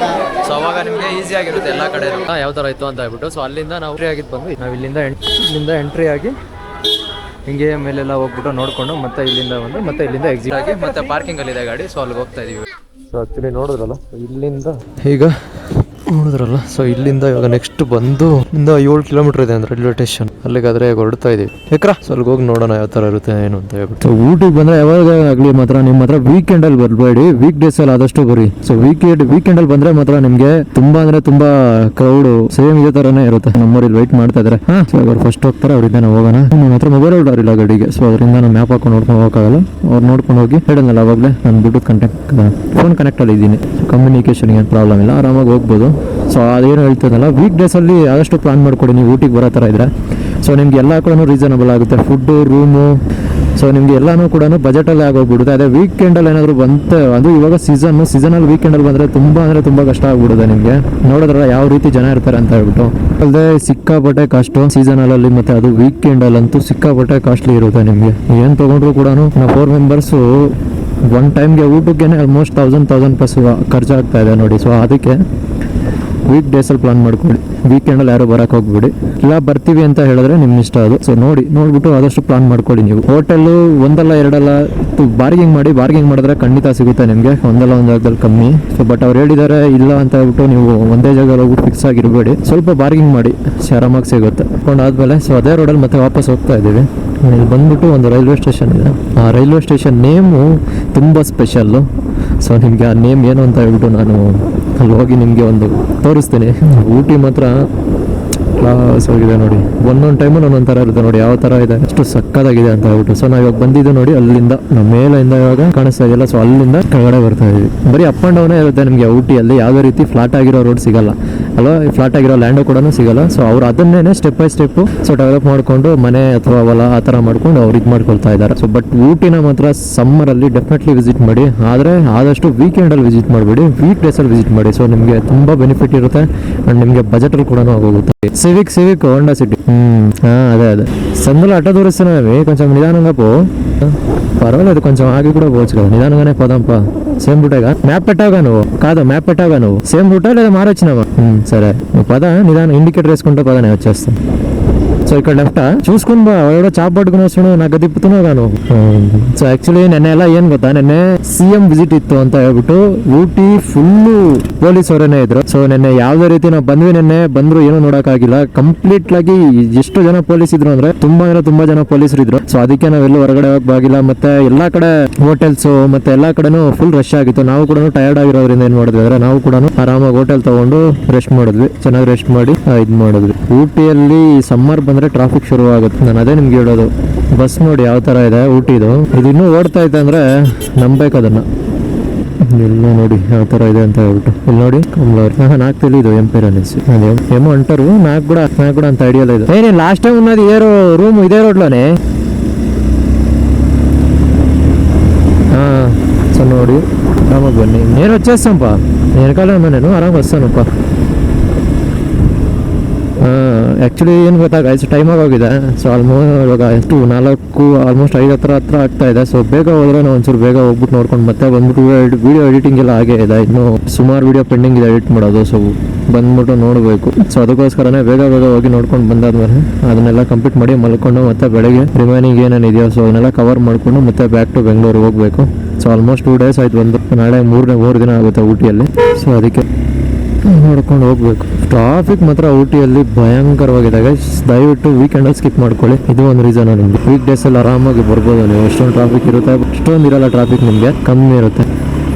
ಸೊ ಅವಾಗ ನಿಮಗೆ ಈಸಿ ಆಗಿರುತ್ತೆ ಎಲ್ಲ ಕಡೆ ಯಾವ ಥರ ಇತ್ತು ಅಂತ ಹೇಳ್ಬಿಟ್ಟು. ಸೊ ಅಲ್ಲಿಂದ ನಾವು ಎಂಟ್ರಿ ಆಗಿದ್ದು ಬಂದು ನಾವು ಇಲ್ಲಿಂದ ಎಂಟ್ರಿ ಆಗಿ ಹಿಂಗೆ ಮೇಲೆಲ್ಲ ಹೋಗ್ಬಿಟ್ಟು ನೋಡಿಕೊಂಡು ಮತ್ತೆ ಇಲ್ಲಿಂದ ಬಂದು ಮತ್ತೆ ಇಲ್ಲಿಂದ ಎಕ್ಸಿಟ್ ಆಗಿ ಮತ್ತೆ ಪಾರ್ಕಿಂಗಲ್ಲಿದೆ ಗಾಡಿ. ಸೊ ಅಲ್ಲಿಗೆ ಹೋಗ್ತಾ ಇದೀವಿ. ಸೊ ಆ್ಯಕ್ಚುಲಿ ನೋಡಿದ್ರಲ್ಲ ಇಲ್ಲಿಂದ ಈಗ ನೋಡಿದ್ರಲ್ಲ. ಸೊ ಇಲ್ಲಿಂದ ಇವಾಗ ನೆಕ್ಸ್ಟ್ ಬಂದು 7 ಕಿಲೋಮೀಟರ್ ಇದೆ ಅಂದ್ರೆ ರೈಲ್ವೆ ಸ್ಟೇಷನ್, ಅಲ್ಲಿಗಾದ್ರೆ ಹೊರಡ್ತಾ ಇದೀವಿ. ಯಾಕ್ರಾ ಸೊ ಅಲ್ಲಿಗೆ ಹೋಗಿ ನೋಡೋಣ ಯಾವ ಥರ ಇರುತ್ತೆ ಏನು ಅಂತ ಹೇಳ್ಬಿಟ್ಟು. ಊಟಿಗೆ ಬಂದರೆ ಯಾವಾಗ ಆಗಲಿ ಮಾತ್ರ ನಿಮ್ಮ ಹತ್ರ ವೀಕೆಂಡಲ್ಲಿ ಬರಬೇಡಿ, ವೀಕ್ ಡೇಸಲ್ಲಿ ಆದಷ್ಟು ಬರಿ. ಸೊ ವೀಕೆಂಡಲ್ಲಿ ಬಂದರೆ ಮಾತ್ರ ನಿಮಗೆ ತುಂಬಾ ಅಂದರೆ ತುಂಬಾ ಕ್ರೌಡು ಸೇಮ್ ಇದೇ ಥರನೇ ಇರುತ್ತೆ. ನಮ್ಮವ್ರು ಇಲ್ಲಿ ವೆಯ್ಟ್ ಮಾಡ್ತಾ ಇದ್ದಾರೆ. ಸೊ ಅವ್ರು ಫಸ್ಟ್ ಹೋಗ್ತಾರೆ, ಅವ್ರಿಂದ ನಾವು ಹೋಗೋಣ. ನಿಮ್ಮ ಹತ್ರ ಮೊಬೈಲ್ ಹೊಡೋರಿಲ್ಲ ಗಾಡಿಗೆ, ಸೊ ಅದರಿಂದ ನಾವು ಮ್ಯಾಪ್ ಹಾಕೊಂಡು ನೋಡ್ಕೊಂಡು ಹೋಗೋಕ್ಕಾಗಲ್ಲ. ಅವ್ರು ನೋಡ್ಕೊಂಡು ಹೋಗಿ ಹೇಳಿದ್ನಲ್ಲ ಅವಾಗಲೇ ನಾನು ಬ್ಲೂಟೂತ್ ಫೋನ್ ಕನೆಕ್ಟಲ್ಲಿ ಇದ್ದೀನಿ. ಕಮ್ಯುನಿಕೇಷನ್ಗೆ ಏನು ಪ್ರಾಬ್ಲಮ್ ಇಲ್ಲ, ಆರಾಮಾಗಿ ಹೋಗ್ಬೋದು. ಸೊ ಅದೇನು ಹೇಳ್ತದಲ್ಲ, ವೀಕ್ ಡೇಸಲ್ಲಿ ಆದಷ್ಟು ಪ್ಲಾನ್ ಮಾಡಿಕೊಡಿ ನೀವು ಊಟಿಗೆ ಬರೋ ಥರ ಇದ್ರೆ. ಸೊ ನಿಮ್ಗೆ ಎಲ್ಲ ಕೂಡ ರೀಸನಬಲ್ ಆಗುತ್ತೆ, ಫುಡ್ಡು ರೂಮು. ಸೊ ನಿಮಗೆ ಎಲ್ಲನೂ ಕೂಡ ಬಜೆಟಲ್ಲಿ ಆಗೋಗ್ಬಿಡುತ್ತೆ. ಅದೇ ವೀಕೆಂಡಲ್ಲಿ ಏನಾದರೂ ಬಂತು, ಅದು ಇವಾಗ ಸೀಸನಲ್ಲಿ ವೀಕೆಂಡಲ್ಲಿ ಬಂದರೆ ತುಂಬ ಅಂದರೆ ತುಂಬ ಕಷ್ಟ ಆಗ್ಬಿಡುತ್ತೆ ನಿಮಗೆ. ನೋಡಿದ್ರಲ್ಲ ಯಾವ ರೀತಿ ಜನ ಇರ್ತಾರೆ ಅಂತ ಹೇಳ್ಬಿಟ್ಟು. ಅಲ್ಲದೆ ಸಿಕ್ಕಾಪಟ್ಟೆ ಕಾಸ್ಟು ಸೀಸನಲ್ಲಲ್ಲಿ, ಮತ್ತು ಅದು ವೀಕೆಂಡಲ್ಲಂತೂ ಸಿಕ್ಕಾಪಟ್ಟೆ ಕಾಸ್ಟ್ಲಿ ಇರುತ್ತೆ. ನಿಮಗೆ ಏನು ತೊಗೊಂಡ್ರು ಕೂಡ ನಾವು 4 ಮೆಂಬರ್ಸು ಒನ್ ಟೈಮ್ಗೆ ಊಟಕ್ಕೆ ಆಲ್ಮೋಸ್ಟ್ 1000+ ಖರ್ಚಾಗ್ತಾ ಇದೆ ನೋಡಿ. ಸೊ ಅದಕ್ಕೆ ವೀಕ್ ಡೇಸಲ್ಲಿ ಪ್ಲಾನ್ ಮಾಡ್ಕೊಳ್ಳಿ, ವೀಕೆಂಡಲ್ಲಿ ಯಾರು ಬರೋಕೆ ಹೋಗ್ಬಿಡಿ. ಇಲ್ಲ ಬರ್ತೀವಿ ಅಂತ ಹೇಳಿದ್ರೆ ನಿಮ್ಮ ಇಷ್ಟ ಅದು. ಸೊ ನೋಡ್ಬಿಟ್ಟು ಆದಷ್ಟು ಪ್ಲಾನ್ ಮಾಡ್ಕೊಳ್ಳಿ. ನೀವು ಹೋಟೆಲ್ಲು ಒಂದಲ್ಲ ಎರಡಲ್ಲ ಬಾರ್ಗಿಂಗ್ ಮಾಡಿದ್ರೆ ಖಂಡಿತ ಸಿಗುತ್ತೆ ನಿಮಗೆ, ಒಂದಲ್ಲ ಒಂದು ಜಾಗದಲ್ಲಿ ಕಮ್ಮಿ. ಸೊ ಬಟ್ ಅವ್ರು ಹೇಳಿದ್ದಾರೆ ಇಲ್ಲ ಅಂತ ಹೇಳ್ಬಿಟ್ಟು ನೀವು ಒಂದೇ ಜಾಗದಲ್ಲಿ ಹೋಗ್ಬಿಟ್ಟು ಫಿಕ್ಸ್ ಆಗಿರಬೇಡಿ, ಸ್ವಲ್ಪ ಬಾರ್ಗಿಂಗ್ ಮಾಡಿ, ಆರಾಮಾಗಿ ಸಿಗುತ್ತೆ. ಆದ್ಮೇಲೆ ಸೊ ಅದೇ ರೋಡಲ್ಲಿ ಮತ್ತೆ ವಾಪಸ್ ಹೋಗ್ತಾ ಇದ್ದೀವಿ. ಇಲ್ಲಿ ಬಂದ್ಬಿಟ್ಟು ಒಂದು ರೈಲ್ವೆ ಸ್ಟೇಷನ್ ಇದೆ. ಆ ರೈಲ್ವೆ ಸ್ಟೇಷನ್ ನೇಮು ತುಂಬ ಸ್ಪೆಷಲ್ಲು. ಸೊ ನಿಮಗೆ ಆ ನೇಮ್ ಏನು ಅಂತ ಹೇಳ್ಬಿಟ್ಟು ನಾನು ಅಲ್ಲಿ ಹೋಗಿ ನಿಮಗೆ ಒಂದು ತೋರಿಸ್ತೀನಿ. ಊಟಿ ಮಾತ್ರ ಕ್ಲಾಸ್ ಆಗಿದೆ ನೋಡಿ. ಒಂದೊಂದು ಟೈಮು ಒಂದೊಂದು ಥರ ಇರುತ್ತೆ ನೋಡಿ, ಯಾವ ಥರ ಇದೆ, ಅಷ್ಟು ಸಕ್ಕತ್ತಾಗಿದೆ ಅಂತ ಹೇಳ್ಬಿಟ್ಟು. ಸೊ ನಾವು ಇವಾಗ ಬಂದಿದ್ದು ನೋಡಿ ಅಲ್ಲಿಂದ, ನಮ್ಮ ಮೇಲಿಂದ ಇವಾಗ ಕಾಣಿಸ್ತಾ ಇದೆಯಲ್ಲ, ಸೊ ಅಲ್ಲಿಂದ ಕೆಳಗಡೆ ಬರ್ತಾ ಇದೀವಿ. ಬರೀ ಅಪ್ ಆ್ಯಂಡ್ ಡೌನೇ ಇರುತ್ತೆ ನಿಮಗೆ ಊಟಿಯಲ್ಲಿ. ಯಾವುದೇ ರೀತಿ ಫ್ಲಾಟ್ ಆಗಿರೋ ರೋಡ್ ಸಿಗಲ್ಲ ಅಲ್ವಾ, ಫ್ಲಾಟ್ ಆಗಿರೋ ಲ್ಯಾಂಡು ಕೂಡ ಸಿಗಲ್ಲ. ಸೊ ಅವ್ರು ಅದನ್ನೇ step by step so develop ಮಾಡಿಕೊಂಡು ಮನೆ ಅಥವಾ ಹೊಲ ಆ ಥರ ಮಾಡ್ಕೊಂಡು ಅವ್ರು ಇದು ಮಾಡ್ಕೊಳ್ತಾ ಇದ್ದಾರೆ. ಸೊ ಬಟ್ ಊಟಿನ ಮಾತ್ರ ಸಮ್ಮರಲ್ಲಿ ಡೆಫಿನೆಟ್ಲಿ ವಿಸಿಟ್ ಮಾಡಿ, ಆದರೆ ಆದಷ್ಟು ವೀಕೆಂಡಲ್ಲಿ ವಿಸಿಟ್ ಮಾಡಬೇಡಿ, ವೀಕ್ ಡೇಸಲ್ಲಿ ವಿಸಿಟ್ ಮಾಡಿ. ಸೊ ನಿಮಗೆ ತುಂಬ ಬೆನಿಫಿಟ್ ಇರುತ್ತೆ ಆ್ಯಂಡ್ ನಿಮಗೆ ಬಜೆಟಲ್ಲಿ ಕೂಡ ಆಗೋಗುತ್ತೆ. సివిక్ హోండా సిటీ అదే సందులో అట్ట దూరిస్తున్నావి కొంచెం నిదానంగా పో, పర్వాలేదు కొంచెం ఆగి కూడా పోవచ్చు కదా, నిదానంగానే పోదాంపా. సేమ్ రూటేగా మ్యాప్ పెట్టావుగా నువ్వు? కాదా మ్యాప్ పెట్టావుగా నువ్వు? సేమ్ రూటా లేదా మారొచ్చినావా? సరే నువ్వు పద, నిదానం ఇండికేటర్ వేసుకుంటే పద, నేను వచ్చేస్తాను. సో ఇక్కడ లెఫ్ట్ చూసుకుని బా ఎవడో చాప్ పట్టుకుని వస్తున్నాడు నాకు తిప్పుతున్నావు గాను. సో యాక్చువల్లీ ನೆನ್ನೆ ಎಲ್ಲ ಏನ್ ಗೊತ್ತಾ, ನೆನ್ನೆ CM ವಿಸಿಟ್ ಇತ್ತು ಅಂತ ಹೇಳ್ಬಿಟ್ಟು ಊಟಿ ಫುಲ್ ಪೊಲೀಸ್ ಅವರೇನೆ ಇದ್ರು. ಸೊ ನೆನ್ನೆ ಯಾವ್ದೇ ರೀತಿ ನಾವು ಬಂದ್ವಿ, ನೆನ್ನೆ ಬಂದ್ರು ಏನೂ ನೋಡಕ್ ಆಗಿಲ್ಲ. ಕಂಪ್ಲೀಟ್ ಆಗಿ ಎಷ್ಟು ಜನ ಪೊಲೀಸ್ ಇದ್ರು ಅಂದ್ರೆ ತುಂಬಾ ಜನ ಪೊಲೀಸರು ಇದ್ರು. ಸೊ ಅದಕ್ಕೆ ನಾವೆಲ್ಲೂ ಹೊರಗಡೆ ಹೋಗವಾಗಿಲ್ಲ. ಮತ್ತೆ ಎಲ್ಲಾ ಕಡೆ ಹೋಟೆಲ್ಸ್ ಮತ್ತೆ ಎಲ್ಲಾ ಕಡೆನೂ ಫುಲ್ ರಶ್ ಆಗಿತ್ತು. ನಾವು ಕೂಡ ಟಯರ್ಡ್ ಆಗಿರೋದ್ರಿಂದ ಏನ್ ಮಾಡಿದ್ವಿ ಅಂದ್ರೆ ನಾವು ಕೂಡ ಆರಾಮಾಗಿ ಹೋಟೆಲ್ ತಗೊಂಡು ರೆಸ್ಟ್ ಮಾಡಿದ್ವಿ. ಚೆನ್ನಾಗಿ ರೆಸ್ಟ್ ಮಾಡಿ ಇದ್ ಮಾಡಿದ್ವಿ. ಊಟಿಯಲ್ಲಿ ಸಮ್ಮರ್ ಬಂದ್ರೆ ಟ್ರಾಫಿಕ್ ಶುರು ಆಗುತ್ತೆ. ನಾನು ಅದೇ ನಿಮ್ಗೆ ಹೇಳೋದು, ಬಸ್ ನೋಡಿ ಯಾವ ತರ ಇದೆ ಊಟಿದು. ಇದು ಇನ್ನೂ ಓಡ್ತಾ ಇದೆ ಅಂದ್ರೆ ನಂಬೇಕು ಅದನ್ನ. ಎಲ್ಲ ನೋಡಿ ಯಾವ ತರ ಇದೆ ಅಂತ ಹೇಳ್ಬಿಟ್ಟು ಇಲ್ಲಿ ನೋಡಿ నాకు తెలీదు ఏం పేరు అనేసి ఏమో అంటారు. నాకు కూడా అంత ఐడియా లేదు. నేను లాస్ట్ టైం ఉన్నది ఇదే రూమ్ ఇదే రోడ్లోనే. సో ನೋಡಿ ಆರಾಮಾಗಿ ಬನ್ನಿ. నేను వచ్చేస్తాంపా, వెనకాలే ఉన్నా, నేను ಆರಾಮಾಗಿ వస్తాನಪ್ಪ. ಆ್ಯಕ್ಚುಲಿ ಏನು ಗೊತ್ತಾ ಗೈಸ್, ಟೈಮ್ ಆಗೋಗಿದೆ. ಸೊ ಇವಾಗ ಎಷ್ಟು 4 ಆಲ್ಮೋಸ್ಟ್ 5 ಹತ್ರ ಆಗ್ತಾ ಇದೆ. ಸೊ ಬೇಗ ಹೋದ್ರೆ ನಾವು ಒಂಚೂರು ಬೇಗ ಹೋಗ್ಬಿಟ್ಟು ನೋಡ್ಕೊಂಡು ಮತ್ತೆ ಬಂದ್ಬಿಟ್ಟು ವಿಡಿಯೋ ಎಡಿಟಿಂಗ್ ಎಲ್ಲ ಆಗೇ ಇದೆ. ಇನ್ನು ಸುಮಾರು ವಿಡಿಯೋ ಪೆಂಡಿಂಗ್ ಇದೆ ಎಡಿಟ್ ಮಾಡೋದು. ಸೊ ಬಂದ್ಬಿಟ್ಟು ನೋಡಬೇಕು. ಸೊ ಅದಕ್ಕೋಸ್ಕರನೇ ಬೇಗ ಹೋಗಿ ನೋಡ್ಕೊಂಡು ಬಂದಾದ್ಮೇಲೆ ಅದನ್ನೆಲ್ಲ ಕಂಪ್ಲೀಟ್ ಮಾಡಿ ಮಲ್ಕೊಂಡು ಮತ್ತೆ ಬೆಳಗ್ಗೆ ರಿಮೈನಿಂಗ್ ಏನೇನಿದೆಯೋ ಸೊ ಅದನ್ನೆಲ್ಲ ಕವರ್ ಮಾಡಿಕೊಂಡು ಮತ್ತೆ ಬ್ಯಾಕ್ ಟು ಬೆಂಗಳೂರು ಹೋಗಬೇಕು. ಸೊ ಆಲ್ಮೋಸ್ಟ್ 2 days ಆಯ್ತು ಬಂದು. ನಾಳೆ 3 ದಿನ ಆಗುತ್ತೆ ಊಟಿಯಲ್ಲಿ. ಸೊ ಅದಕ್ಕೆ ನೋಡ್ಕೊಂಡು ಹೋಗ್ಬೇಕು. ಟ್ರಾಫಿಕ್ ಮಾತ್ರ ಊಟಿಯಲ್ಲಿ ಭಯಂಕರವಾಗಿದೆ ಗೈಸ್. ದಯವಿಟ್ಟು ವೀಕೆಂಡಲ್ಲಿ ಸ್ಕಿಪ್ ಮಾಡ್ಕೊಳ್ಳಿ. ಇದು ಒಂದು ರೀಸನ್ ನಿಮಗೆ. ವೀಕ್ ಡೇಸ್ ಅಲ್ಲಿ ಆರಾಮಾಗಿ ಬರ್ಬೋದು ನೀವು. ಎಷ್ಟೊಂದು ಟ್ರಾಫಿಕ್ ಇರುತ್ತೆ, ಅಷ್ಟೊಂದು ಇರಲ್ಲ ಟ್ರಾಫಿಕ್, ನಿಮಗೆ ಕಮ್ಮಿ ಇರುತ್ತೆ.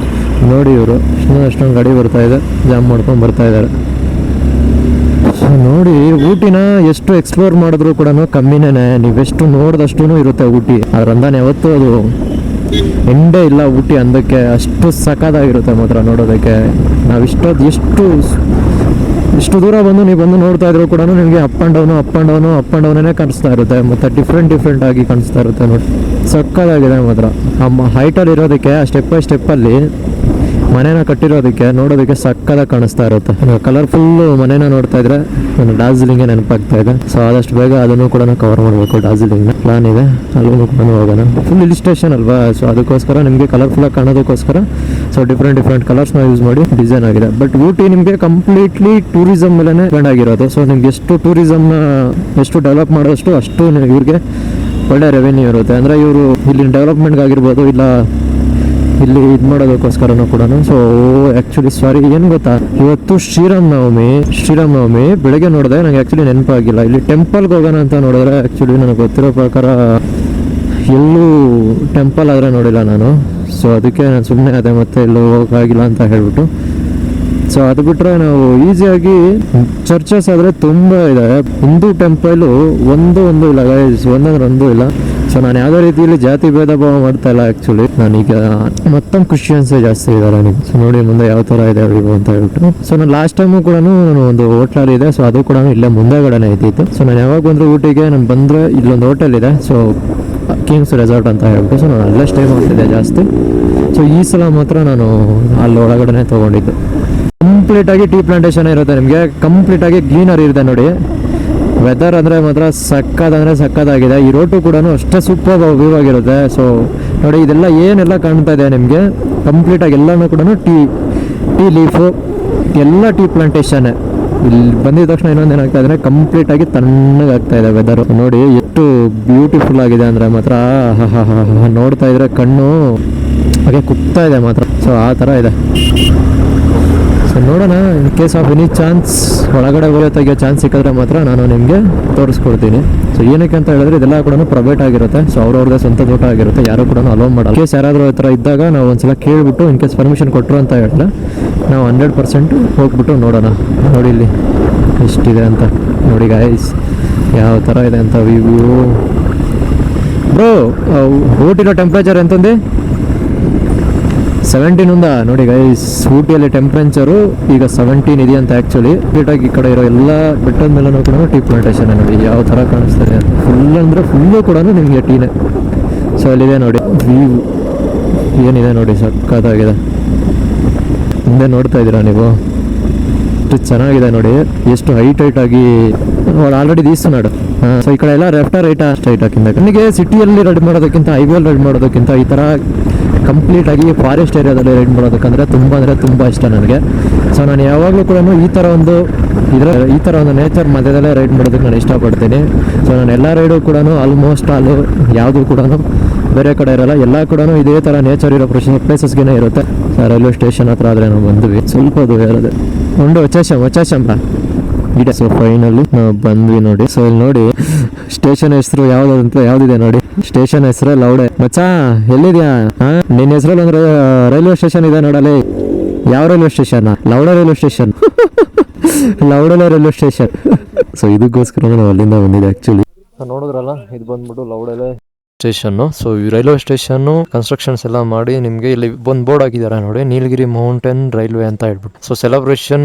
ನೋಡಿ ಇವರು ಅಷ್ಟೊಂದು ಗಾಡಿ ಬರ್ತಾ ಇದೆ, ಜಾಮ್ ಮಾಡ್ಕೊಂಡು ಬರ್ತಾ ಇದ್ದಾರೆ. ಸೊ ನೋಡಿ ಊಟಿನ ಎಷ್ಟು ಎಕ್ಸ್ಪ್ಲೋರ್ ಮಾಡಿದ್ರು ಕೂಡ ಕಮ್ಮಿನೇ. ನೀವೆಷ್ಟು ನೋಡಿದಷ್ಟು ಇರುತ್ತೆ ಊಟಿ. ಅದ್ರಂದಾನೆ ಯಾವತ್ತೂ ಅದು ಎಂಡೇ ಇಲ್ಲ ಊಟಿ ಅಂದಕ್ಕೆ. ಅಷ್ಟು ಸಖತ್ತಾಗಿರುತ್ತೆ ಮಾತ್ರ ನೋಡೋದಕ್ಕೆ. ನಾವಿಷ್ಟೊತ್ತು ಎಷ್ಟು ದೂರ ಬಂದು ನೀವು ಬಂದು ನೋಡ್ತಾ ಇದ್ರು ಕೂಡ ನಿಮಗೆ ಅಪ್ ಆ್ಯಂಡ್ ಡೌನೇ ಕಾಣಿಸ್ತಾ ಇರುತ್ತೆ. ಮತ್ತು ಡಿಫ್ರೆಂಟ್ ಆಗಿ ಕಾಣಿಸ್ತಾ ಇರುತ್ತೆ ನೋಡಿ. ಸಕ್ಕತ್ತಾಗಿದೆ ಮಾತ್ರ. ಆ ಹೈಟಲ್ಲಿ ಇರೋದಕ್ಕೆ ಆ ಸ್ಟೆಪ್ ಬೈ ಸ್ಟೆಪ್ಪಲ್ಲಿ ಮನೇನ ಕಟ್ಟಿರೋದಕ್ಕೆ ನೋಡೋದಕ್ಕೆ ಸಕ್ಕತ್ತಾಗಿ ಕಾಣಿಸ್ತಾ ಇರುತ್ತೆ. ಕಲರ್ಫುಲ್ ಮನೇನ ನೋಡ್ತಾ ಇದ್ರೆ ನಾನು ಡಾರ್ಜಿಲಿಂಗ್ಗೆ ನೆನಪಾಗ್ತಾ ಇದೆ. ಸೊ ಆದಷ್ಟು ಬೇಗ ಅದನ್ನು ಕೂಡ ಕವರ್ ಮಾಡಬೇಕು. ಡಾರ್ಜಿಲಿಂಗ್ನ ಪ್ಲಾನ್ ಇದೆ, ಅಲ್ಲೂ ಕೂಡ ಹೋಗೋಣ. ಫುಲ್ ಹಿಲ್ ಸ್ಟೇಷನ್ ಅಲ್ವಾ, ಸೊ ಅದಕ್ಕೋಸ್ಕರ ನಿಮಗೆ ಕಲರ್ಫುಲ್ಲಾಗಿ ಕಾಣೋದಕ್ಕೋಸ್ಕರ ಸೊ ಡಿಫ್ರೆಂಟ್ ಕಲರ್ಸ್ನ ಯೂಸ್ ಮಾಡಿ ಡಿಸೈನ್ ಆಗಿದೆ. ಬಟ್ ಊಟಿ ನಿಮಗೆ ಕಂಪ್ಲೀಟ್ಲಿ ಟೂರಿಸಮ್ ಮೇಲೆ ಡಿಪೆಂಡ್ ಆಗಿರೋದು. ಸೊ ನಿಮ್ಗೆ ಎಷ್ಟು ಟೂರಿಸಮ್ನ ಎಷ್ಟು ಡೆವಲಪ್ ಮಾಡೋಷ್ಟು ಅಷ್ಟು ಇವ್ರಿಗೆ ಒಳ್ಳೆ ರೆವೆನ್ಯೂ ಇರುತ್ತೆ. ಅಂದರೆ ಇವರು ಇಲ್ಲಿ ಡೆವಲಪ್ಮೆಂಟ್ಗಾಗಿರ್ಬೋದು ಇಲ್ಲ ಇಲ್ಲಿ ಇದು ಮಾಡೋದಕ್ಕೋಸ್ಕರನೂ ಕೂಡ. ಸೊ ಆ್ಯಕ್ಚುಲಿ ಸಾರಿ ಏನು ಗೊತ್ತಾ, ಇವತ್ತು ಶ್ರೀರಾಮನವಮಿ ಬೆಳಗ್ಗೆ ನೋಡಿದೆ. ನನಗೆ ಆ್ಯಕ್ಚುಲಿ ನೆನಪಾಗಿಲ್ಲ. ಇಲ್ಲಿ ಟೆಂಪಲ್ಗೆ ಹೋಗೋಣ ಅಂತ ನೋಡಿದ್ರೆ ಆ್ಯಕ್ಚುಲಿ ನನಗೆ ಗೊತ್ತಿರೋ ಪ್ರಕಾರ ಎಲ್ಲೂ ಟೆಂಪಲ್ ಆದರೆ ನೋಡಿಲ್ಲ ನಾನು. ಸೊ ಅದಕ್ಕೆ ನಾನು ಸುಮ್ಮನೆ ಅದೇ ಮತ್ತೆ ಎಲ್ಲೂ ಹೋಗೋಕ್ಕಾಗಿಲ್ಲ ಅಂತ ಹೇಳ್ಬಿಟ್ಟು. ಸೊ ಅದು ಬಿಟ್ಟರೆ ನಾವು ಈಸಿಯಾಗಿ ಚರ್ಚಸ್ ಆದರೆ ತುಂಬ ಇದೆ. ಹಿಂದೂ ಟೆಂಪಲು ಒಂದು ಇಲ್ಲ ಗೈಸ್, ಒಂದಂದ್ರೆ ಒಂದು ಇಲ್ಲ. ಸೊ ನಾನು ಯಾವುದೇ ರೀತಿಯಲ್ಲಿ ಜಾತಿ ಭೇದ ಭಾವ ಮಾಡ್ತಾ ಇಲ್ಲ. ಆ್ಯಕ್ಚುಲಿ ನಾನೀಗ ಮತ್ತೊಂದು ಕ್ರಿಶ್ಚಿಯನ್ಸೇ ಜಾಸ್ತಿ ಇದ್ದಾರೆ ನನಗೆ. ಸೊ ನೋಡಿ ಮುಂದೆ ಯಾವ ಥರ ಇದೆ ಅವರಿಗೂ ಅಂತ ಹೇಳ್ಬಿಟ್ಟು. ಸೊ ನಾನು ಲಾಸ್ಟ್ ಟೈಮು ಕೂಡ ನಾನು ಒಂದು ಹೋಟ್ಲಲ್ಲಿ ಇದೆ. ಸೊ ಅದು ಕೂಡ ಇಲ್ಲೇ ಮುಂದೆಗಡೆನೇ ಇದ್ದಿತ್ತು. ಸೊ ನಾನು ಯಾವಾಗ ಬಂದರೂ ಊಟಿಗೆ ನಾನು ಬಂದರೆ ಇಲ್ಲೊಂದು ಹೋಟೆಲ್ ಇದೆ. ಸೊ ಕಿಂಗ್ಸ್ ರೆಸಾರ್ಟ್ ಅಂತ ಹೇಳ್ಬಿಟ್ಟು. ಸೊ ನಾನು ಅಲ್ಲೇ ಸ್ಟೇ ಮಾಡ್ತಿದ್ದೆ ಜಾಸ್ತಿ. ಸೊ ಈ ಸಲ ಮಾತ್ರ ನಾನು ಅಲ್ಲಿ ಒಳಗಡೆ ತೊಗೊಂಡಿದ್ದು. ಕಂಪ್ಲೀಟಾಗಿ ಟೀ ಪ್ಲಾಂಟೇಶನ್ ಇರುತ್ತೆ ನಿಮಗೆ. ಕಂಪ್ಲೀಟಾಗಿ ಗ್ರೀನರಿ ಇರುತ್ತೆ ನೋಡಿ. ವೆದರ್ ಅಂದರೆ ಮಾತ್ರ ಸಕ್ಕತ್ತಾಗಿದೆ. ಈ ರೋಟು ಕೂಡ ಅಷ್ಟೇ ಸೂಪರ್ ವ್ಯೂ ಆಗಿರುತ್ತೆ. ಸೊ ನೋಡಿ ಇದೆಲ್ಲ ಏನೆಲ್ಲ ಕಾಣ್ತಾ ಇದೆ ನಿಮಗೆ, ಕಂಪ್ಲೀಟಾಗಿ ಎಲ್ಲನೂ ಕೂಡ ಟೀ ಲೀಫು ಎಲ್ಲ ಟೀ ಪ್ಲಾಂಟೇಶನ್ನೇ. ಇಲ್ಲಿ ಬಂದಿದ ತಕ್ಷಣ ಇನ್ನೊಂದು ಏನಾಗ್ತಾ ಇದೆ, ಕಂಪ್ಲೀಟಾಗಿ ತಣ್ಣಗಾಗ್ತಾ ಇದೆ ವೆದರ್. ನೋಡಿ ಎಷ್ಟು ಬ್ಯೂಟಿಫುಲ್ ಆಗಿದೆ ಅಂದರೆ ಮಾತ್ರ ನೋಡ್ತಾ ಇದ್ರೆ ಕಣ್ಣು ಹಾಗೆ ಕುಗ್ತಾ ಇದೆ ಮಾತ್ರ. ಸೊ ಆ ಥರ ಇದೆ. ಸೊ ನೋಡೋಣ, in case of any chance ಒಳಗಡೆ ತೆಗಿಯೋ ಚಾನ್ಸ್ ಸಿಕ್ಕಿದ್ರೆ ಮಾತ್ರ ನಾನು ನಿಮಗೆ ತೋರಿಸ್ಕೊಡ್ತೀನಿ. ಸೊ ಏನಕ್ಕೆ ಅಂತ ಹೇಳಿದ್ರೆ ಇದೆಲ್ಲ ಕೂಡ ಪ್ರೈವೇಟ್ ಆಗಿರುತ್ತೆ. ಸೊ ಅವ್ರವ್ರದ್ದೇ ಸ್ವಂತ ತೋಟ ಆಗಿರುತ್ತೆ, ಯಾರು ಕೂಡ ಅಲೋ ಮಾಡಲ್ಲ. ಕೇಸ್ ಯಾರಾದರೂ ಈ ಥರ ಇದ್ದಾಗ ನಾವು ಒಂದ್ಸಲ ಕೇಳಿಬಿಟ್ಟು ಇನ್ ಕೇಸ್ ಪರ್ಮಿಷನ್ ಕೊಟ್ಟರು ಅಂತ ಹೇಳಿದ್ರೆ ನಾವು 100% ಹೋಗ್ಬಿಟ್ಟು ನೋಡೋಣ. ನೋಡಿ ಇಲ್ಲಿ ಎಷ್ಟಿದೆ ಅಂತ ನೋಡಿ ಗೈಸ್, ಯಾವ ಥರ ಇದೆ ಅಂತ ವ್ಯೂ. ಬ್ರೋ ಊಟಿರೋ ಟೆಂಪ್ರೇಚರ್ ಎಂತಂದು 17 ನೋಡಿ ಗೈಸ್. ಊಟಿಯಲ್ಲಿ ಟೆಂಪ್ರೇಚರು ಈಗ 17 ಇದೆ ಅಂತ. ಆ್ಯಕ್ಚುಲಿ ಕಂಪ್ಲೀಟಾಗಿ ಈ ಕಡೆ ಇರೋ ಎಲ್ಲ ಬೆಟ್ಟದ ಮೇಲೂ ಕೂಡ ಟೀ ಪ್ಲಾಂಟೇಶನ್ ನೋಡಿ ಯಾವ ಥರ ಕಾಣಿಸ್ತಾರೆ. ಫುಲ್ ಅಂದರೆ ಫುಲ್ಲು ಕೂಡ ನಿಮಗೆ ಟೀನೇ. ಸೊ ಅಲ್ಲಿದೆ ನೋಡಿ ವ್ಯೂ ಏನಿದೆ ನೋಡಿ, ಸಕ್ಕತ್ತಾಗಿದೆ. ಹಿಂದೆ ನೋಡ್ತಾ ಇದ್ದೀರಾ ನೀವು, ಎಷ್ಟು ಚೆನ್ನಾಗಿದೆ ನೋಡಿ, ಎಷ್ಟು ಹೈಟಾಗಿ ಆಲ್ರೆಡಿ ದೀಸ್ತು. ಸೊ ಈ ಕಡೆ ಎಲ್ಲ ಲೆಫ್ಟ್ ರೈಟ್ ಸ್ಟ್ರೈಟ್ ಹಾಕಿಂದ ನನಗೆ ಸಿಟಿಯಲ್ಲಿ ರೆಡಿ ಮಾಡೋದಕ್ಕಿಂತ ಹೈವೇಲಿ ರೆಡಿ ಮಾಡೋದಕ್ಕಿಂತ ಈ ಥರ ಕಂಪ್ಲೀಟ್ ಆಗಿ ಫಾರೆಸ್ಟ್ ಏರಿಯಾದಲ್ಲಿ ರೈಡ್ ಮಾಡೋದಕ್ಕಂದ್ರೆ ತುಂಬ ಇಷ್ಟ ನನಗೆ. ಸೊ ನಾನು ಯಾವಾಗಲೂ ಕೂಡ ಈ ಥರ ಒಂದು ನೇಚರ್ ಮಧ್ಯದಲ್ಲೇ ರೈಡ್ ಮಾಡೋದಕ್ಕೆ ನಾನು ಇಷ್ಟಪಡ್ತೀನಿ. ಸೊ ನಾನು ಎಲ್ಲ ರೈಡು ಕೂಡ ಆಲ್ಮೋಸ್ಟ್ ಯಾವುದು ಕೂಡ ಬೇರೆ ಕಡೆ ಇರೋಲ್ಲ, ಎಲ್ಲ ಕೂಡ ಇದೇ ಥರ ನೇಚರ್ ಇರೋ ಪ್ಲೇಸಸ್ಗೆ ಇರುತ್ತೆ. ರೈಲ್ವೆ ಸ್ಟೇಷನ್ ಹತ್ರ ಆದರೆ ನಾವು ಬಂದ್ವಿ, ಸ್ವಲ್ಪ ದೂರ ಇರೋದು ಒಂದು ವಚಾಶಂ ಇದೆ. ಸೊ ಫೈನಲಿ ನಾವು ಬಂದ್ವಿ ನೋಡಿ. ಸೊ ಇಲ್ಲಿ ನೋಡಿ ಸ್ಟೇಷನ್ ಹೆಸರು ಯಾವ್ದಿದೆ ನೋಡಿ, ಸ್ಟೇಷನ್ ಹೆಸರು ಲೌಡೆ. ಮಚ್ಚಾ ಎಲ್ಲಿದ್ಯಾ? ನಿನ್ನ ಹೆಸರಲ್ಲಿ ಒಂದು ರೈಲ್ವೆ ಸ್ಟೇಷನ್ ಇದೆ ನೋಡಲಿ. ಯಾವ ರೈಲ್ವೆ ಸ್ಟೇಷನ್? ಲೌಡೆ ರೈಲ್ವೆ ಸ್ಟೇಷನ್. ಲೌಡಲೆ ರೈಲ್ವೆ ಸ್ಟೇಷನ್. ಸೊ ಇದಕ್ಕೋಸ್ಕರ ನಾವು ಅಲ್ಲಿಂದ ಬಂದಿದೆ ಆ್ಯಕ್ಚುಲಿ. ನೋಡಿದ್ರಲ್ಲ, ಇದು ಬಂದ್ಬಿಟ್ಟು ಲೌಡಲೆ ಸ್ಟೇಷನ್ನು. ಸೊ ಈ ರೈಲ್ವೆ ಸ್ಟೇಷನ್ನು ಕನ್ಸ್ಟ್ರಕ್ಷನ್ಸ್ ಎಲ್ಲ ಮಾಡಿ ನಿಮಗೆ ಇಲ್ಲಿ ಒಂದು ಬೋರ್ಡ್ ಹಾಕಿದ್ದಾರೆ ನೋಡಿ, ನೀಲಗಿರಿ ಮೌಂಟೇನ್ ರೈಲ್ವೆ ಅಂತ ಹೇಳ್ಬಿಟ್ಟು. ಸೊ ಸೆಲೆಬ್ರೇಷನ್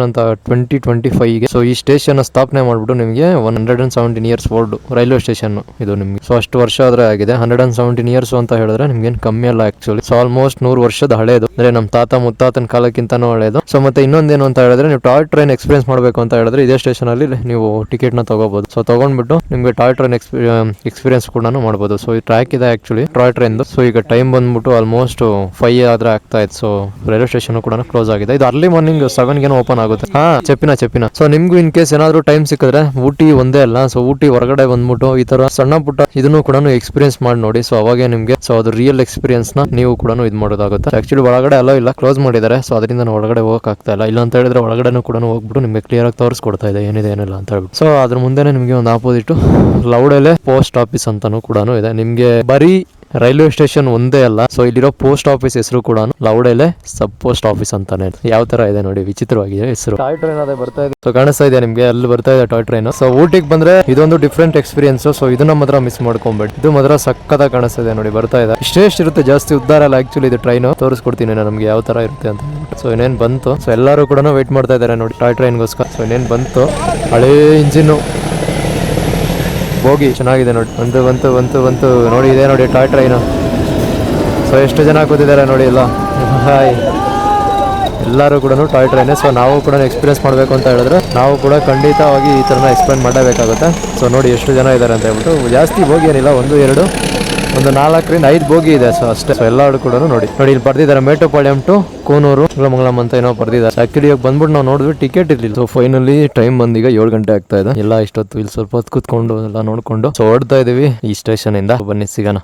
ಅಂತ 2025ಗೆ ಸೊ ಈ ಸ್ಟೇಷನ್ ಸ್ಥಾಪನೆ ಮಾಡ್ಬಿಟ್ಟು ನಿಮಗೆ 117 ಇಯರ್ಸ್ ಓಲ್ಡ್ ರೈಲ್ವೆ ಸ್ಟೇಷನ್ ಇದು ನಿಮಗೆ. ಸೊ ಅಷ್ಟು ವರ್ಷ ಆದ್ರೆ ಆಗಿದೆ. 117 ಇಯರ್ಸ್ ಅಂತ ಹೇಳಿದ್ರೆ ನಿಮ್ಗೇನು ಕಮ್ಮಿ ಅಲ್ಲ ಆಕ್ಚುಲಿ. ಸೊ ಆಲ್ಮೋಸ್ಟ್ 100 ವರ್ಷದ ಹಳೇದು, ಅಂದ್ರೆ ನಮ್ಮ ತಾತ ಮುತ್ತಾತನ ಕಾಲಕ್ಕಿಂತಾನು ಹಳೇದು. ಸೊ ಮತ್ತೆ ಇನ್ನೊಂದೇನು ಅಂತ ಹೇಳಿದ್ರೆ, ನೀವು ಟಾಯ್ ಟ್ರೈನ್ ಎಕ್ಸ್ಪೀರಿಯನ್ಸ್ ಮಾಡಬೇಕು ಅಂತ ಹೇಳಿದ್ರೆ ಇದೇ ಸ್ಟೇಷನ್ ಅಲ್ಲಿ ನೀವು ಟಿಕೆಟ್ ನ ತಗೋಬಹುದು. ಸೊ ತಗೊಂಡ್ಬಿಟ್ಟು ನಿಮ್ಗೆ ಟಾಯ್ ಟ್ರೈನ್ ಎಕ್ಸ್ಪೀರಿಯನ್ಸ್ ಕೂಡ ಮಾಡ್ಬೋದು. ಸೊ ಈ ಟ್ರ್ಯಾಕ್ ಇದೆ ಆಕ್ಚುಲಿ ಟಾಯ್ ಟ್ರೈನ್. ಸೊ ಈಗ ಟೈಮ್ ಬಂದ್ಬಿಟ್ಟು ಆಲ್ಮೋಸ್ಟ್ 5 ಆದ್ರೆ ಆಗ್ತಾ ಇತ್ತು. ಸೊ ರೈಲ್ವೆ ಸ್ಟೇಷನ್ ಕೂಡ ಕ್ಲೋಸ್ ಆಗಿದೆ. ಇದು ಅರ್ಲಿ ಮಾರ್ನಿಂಗ್ 7ಗೆ ಓಪನ್ ಆಗುತ್ತೆ. ಚೆಪ್ಪಿನ. ಸೊ ನಿಮ್ಗೂ ಇನ್ ಕೇಸ್ ಏನಾದ್ರು ಟೈಮ್ ಸಿಕ್ಕಿದ್ರೆ ಊಟಿ ಒಂದೇ ಅಲ್ಲ, ಸೊ ಊಟಿ ಹೊರಗಡೆ ಬಂದ್ಬಿಟ್ಟು ಈ ತರ ಸಣ್ಣ ಪುಟ್ಟ ಇದನ್ನು ಕೂಡ ಎಕ್ಸ್ಪೀರಿಯನ್ಸ್ ಮಾಡಿ ನೋಡಿ. ಸೊ ಅವಾಗೆ ನಿಮ್ಗೆ ಸೊ ಅದು ರಿಯಲ್ ಎಕ್ಸ್ಪೀರಿಯನ್ಸ್ ನ ನೀವು ಕೂಡ ಇದು ಮಾಡೋದಾಗುತ್ತೆ. ಆಕ್ಚುಲಿ ಒಳಗಡೆ ಅಲ್ಲ ಇಲ್ಲ, ಕ್ಲೋಸ್ ಮಾಡಿದ್ದಾರೆ. ಸೊ ಅದರಿಂದ ನಾವು ಒಳಗಡೆ ಹೋಗಕ್ ಆಗ್ತಾ ಇಲ್ಲ ಅಂತ ಹೇಳಿದ್ರೆ ಒಳಗಡೆ ಕೂಡ ಹೋಗ್ಬಿಟ್ಟು ನಿಮ್ಗೆ ಕ್ಲಿಯರ್ ಆಗಿ ತೋರಿಸ್ಕೊಡ್ತಾ ಇದೆ ಏನಿದೆ ಏನಿಲ್ಲ ಅಂತ ಹೇಳ್ಬಿಟ್ಟು. ಸೊ ಅದ್ರ ಮುಂದೆನೆ ನಿಮ್ಗೆ ಒಂದು ಆಪೋಸಿಟ್ ಲೌಡಲೆ ಪೋಸ್ಟ್ ಆಫೀಸ್ ಅಂತಾನು ಕೂಡ ಇದೆ. ನಿಮ್ಗೆ ಬರೀ ರೈಲ್ವೆ ಸ್ಟೇಷನ್ ಒಂದೇ ಅಲ್ಲ, ಸೊ ಇಲ್ಲಿರೋ ಪೋಸ್ಟ್ ಆಫೀಸ್ ಹೆಸರು ಕೂಡ ಲೌಡಲೆ ಸಬ್ ಪೋಸ್ಟ್ ಆಫೀಸ್ ಅಂತಾನೆ. ಯಾವ ತರ ಇದೆ ನೋಡಿ, ವಿಚಿತ್ರವಾಗಿದೆ ಹೆಸರು. ಟಾಯ್ ಟ್ರೈನ್ ಅದೇ ಬರ್ತಾ ಇದೆ. ಸೊ ಕಾಣಿಸ್ತಾ ಇದೆ ನಿಮ್ಗೆ, ಅಲ್ಲಿ ಬರ್ತಾ ಇದೆ ಟಾಯ್ ಟ್ರೈನ್. ಸೊ ಊಟಿಗೆ ಬಂದ್ರೆ ಇದೊಂದು ಡಿಫ್ರೆಂಟ್ ಎಕ್ಸ್ಪೀರಿಯನ್ಸ್. ಸೊ ಇದನ್ನ ಮಾತ್ರ ಮಿಸ್ ಮಾಡ್ಕೊಂಬೇಡಿ, ಇದು ಮಾತ್ರ ಸಕ್ಕತ್ತಾಗಿ ಕಾಣಿಸ್ತಾ ಇದೆ ನೋಡಿ, ಬರ್ತಾ ಇದೆ. ಇಷ್ಟೇಷ್ಟು ಇರುತ್ತೆ, ಜಾಸ್ತಿ ಉದ್ದಾರ ಅಲ್ಲ ಆಕ್ಚುಲಿ ಇದು ಟ್ರೈನ್. ತೋರಿಸ್ಕೊಡ್ತೀನಿ ನಾನು ನಮ್ಗೆ ಯಾವ ತರ ಇರುತ್ತೆ ಅಂತ. ಸೊ ಇನ್ನೇನ್ ಬಂತು. ಸೊ ಎಲ್ಲರೂ ಕೂಡ ವೇಟ್ ಮಾಡ್ತಾ ಇದ್ದಾರೆ ನೋಡಿ ಟಾಯ್ ಟ್ರೈನ್ಗೋಸ್ಕರ. ಸೊ ಇನ್ನೇನ್ ಬಂತು, ಹಳೇ ಇಂಜಿನ್ ಹೋಗಿ ಚೆನ್ನಾಗಿದೆ ನೋಡಿ. ಬಂತು ನೋಡಿ, ಇದೆ ನೋಡಿ ಟಾಯ್ ಟ್ರೈನು. ಸೊ ಎಷ್ಟು ಜನ ಕೂತಿದ್ದಾರೆ ನೋಡಿ ಎಲ್ಲ. ಹಾಯ್, ಎಲ್ಲರೂ ಕೂಡ ಟಾಯ್ ಟ್ರೈನ್. ಸೊ ನಾವು ಕೂಡ ಎಕ್ಸ್ಪೀರಿಯನ್ಸ್ ಮಾಡಬೇಕು ಅಂತ ಹೇಳಿದ್ರೆ ನಾವು ಕೂಡ ಖಂಡಿತವಾಗಿ ಈ ಥರನ ಎಕ್ಸ್ಪ್ಲೇನ್ ಮಾಡಬೇಕಾಗುತ್ತೆ. ಸೊ ನೋಡಿ ಎಷ್ಟು ಜನ ಇದ್ದಾರೆ ಅಂತ ಹೇಳ್ಬಿಟ್ಟು. ಜಾಸ್ತಿ ಬೋಗಿ ಏನಿಲ್ಲ, 1, 2, 1, 4 ರಿಂದ 5 ಬೋಗಿ ಇದೆ. ಸೊ ಅಷ್ಟೇ. ಸೊ ಎಲ್ಲರೂ ಕೂಡ ನೋಡಿ ಇಲ್ಲಿ ಬರ್ದಿದ್ದಾರೆ ಮೇಟುಪಾಳ್ಯಂ ಟು ಕೂನೂರು ಮಂಗಳಂ ಅಂತ ಏನೋ ಬರ್ದಿದ್ದಾರೆ. ಆಕ್ಚುಲಿ ಇವಾಗ ಬಂದ್ಬಿಟ್ಟು ನಾವು ನೋಡಿದ್ವಿ, ಟಿಕೆಟ್ ಇರ್ಲಿಲ್ಲ. ಸೊ ಫೈನಲಿ ಟೈಮ್ ಬಂದೀಗ 7 ಗಂಟೆ ಆಗ್ತಾ ಇದೆ. ಎಲ್ಲ ಇಷ್ಟೊತ್ತು ಇಲ್ಲಿ ಸ್ವಲ್ಪ ಹೊತ್ತು ಕೂತ್ಕೊಂಡು ಎಲ್ಲ ನೋಡ್ಕೊಂಡು ಸೊ ಹೊಡ್ತಾ ಇದೀವಿ ಈ ಸ್ಟೇಷನ್ ಇಂದ. ಬನ್ನಿ ಸಿಗೋಣ.